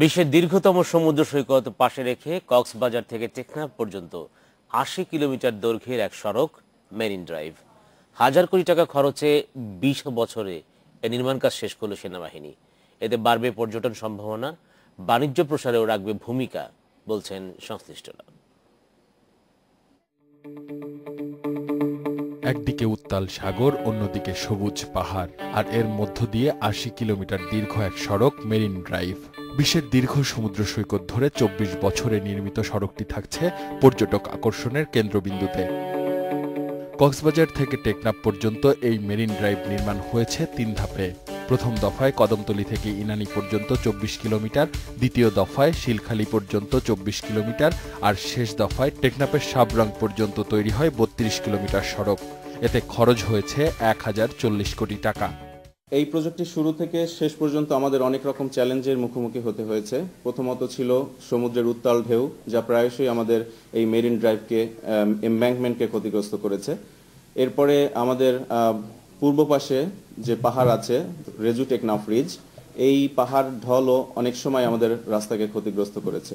বিশ্বের দীর্ঘতম সমুদ্র সৈকত পাশে রেখে কক্সবাজার থেকে টেকনাফ পর্যন্ত ৮০ কিলোমিটার দৈর্ঘ্যের এক সড়ক মেরিন ড্রাইভ। হাজার কোটি টাকা খরচে ২০ বছরে এর নির্মাণ কাজ শেষ করল সেনাবাহিনী। এতে বাড়বে পর্যটন সম্ভাবনা, বাণিজ্য প্রসারেও রাখবে ভূমিকা বলছেন সংশ্লিষ্টরা। একদিকে উত্তাল সাগর, অন্যদিকে সবুজ পাহাড়, আর এর মধ্য দিয়ে ৮০ কিলোমিটার দীর্ঘ এক সড়ক মেরিন ড্রাইভ। বিশ্বের দীর্ঘ সমুদ্র সৈকত ধরে ২৪ বছরে নির্মিত সড়কটি থাকছে পর্যটক আকর্ষণের কেন্দ্রবিন্দুতে। কক্সবাজার থেকে টেকনাফ পর্যন্ত এই মেরিন ড্রাইভ নির্মাণ হয়েছে ৩ ধাপে। প্রথম দফায় কদমতলী থেকে ইনানী পর্যন্ত ২৪ কিলোমিটার, দ্বিতীয় দফায় শিলখালী পর্যন্ত ২৪ কিলোমিটার, আর শেষ দফায় টেকনাফের সাবরং পর্যন্ত তৈরি হয় ৩২ কিলোমিটার সড়ক। এতে খরচ হয়েছে ১,০৪০ কোটি টাকা। এই প্রজেক্টটি শুরু থেকে শেষ পর্যন্ত আমাদের অনেক রকম চ্যালেঞ্জের মুখোমুখি হতে হয়েছে। প্রথমত ছিল সমুদ্রের উত্তাল ঢেউ, যা প্রায়শই আমাদের এই মেরিন ড্রাইভকে, এমব্যাঙ্কমেন্টকে ক্ষতিগ্রস্ত করেছে। এরপরে আমাদের পূর্ব পাশে যে পাহাড় আছে, রেজু টেকনাফ রিজ, এই পাহাড় ঢলও অনেক সময় আমাদের রাস্তাকে ক্ষতিগ্রস্ত করেছে।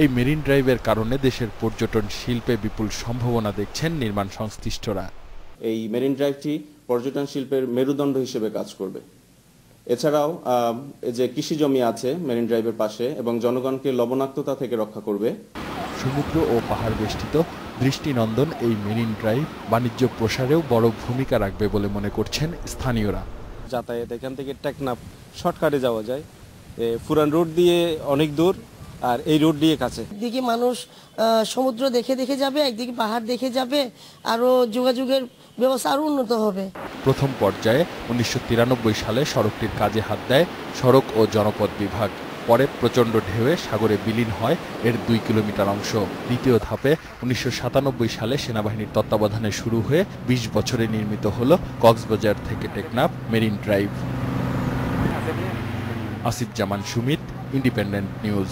এই মেরিন ড্রাইভের কারণে দেশের পর্যটন শিল্পে বিপুল সম্ভাবনা দেখছেন নির্মাণ সংশ্লিষ্টরা। এই মেরিন ড্রাইভটি পর্যটন শিল্পের মেরুদণ্ড হিসেবে কাজ করবে। এছাড়াও যে কৃষি জমি আছে মেরিন ড্রাইভের পাশে, এবং জনগণকে লবণাক্ততা থেকে রক্ষা করবে। সমুদ্র ও পাহাড় বেষ্টিত দৃষ্টিনন্দন এই মেরিন ড্রাইভ বাণিজ্য প্রসারেও বড় ভূমিকা রাখবে বলে মনে করছেন স্থানীয়রা। যাতায়াত এখান থেকে টেকনাফ শর্টকাটে যাওয়া যায়, পুরান রোড দিয়ে অনেক দূর, আর এই রোড দিয়ে কাছে। একদিকে মানুষ সমুদ্র দেখে দেখে যাবে, একদিকে পাহাড় দেখে যাবে, আরও যোগাযোগের ব্যবস্থা আরও উন্নত হবে। প্রথম পর্যায়ে ১৯৯৩ সালে সড়কটির কাজে হাত দেয় সড়ক ও জনপথ বিভাগ। পরে প্রচণ্ড ঢেউয়ে সাগরে বিলীন হয় এর ২ কিলোমিটার অংশ। দ্বিতীয় ধাপে ১৯৯৭ সালে সেনাবাহিনীর তত্ত্বাবধানে শুরু হয়ে ২০ বছরে নির্মিত হল কক্সবাজার থেকে টেকনাফ মেরিন ড্রাইভ। আসিফ জামান সুমিত, ইন্ডিপেন্ডেন্ট নিউজ।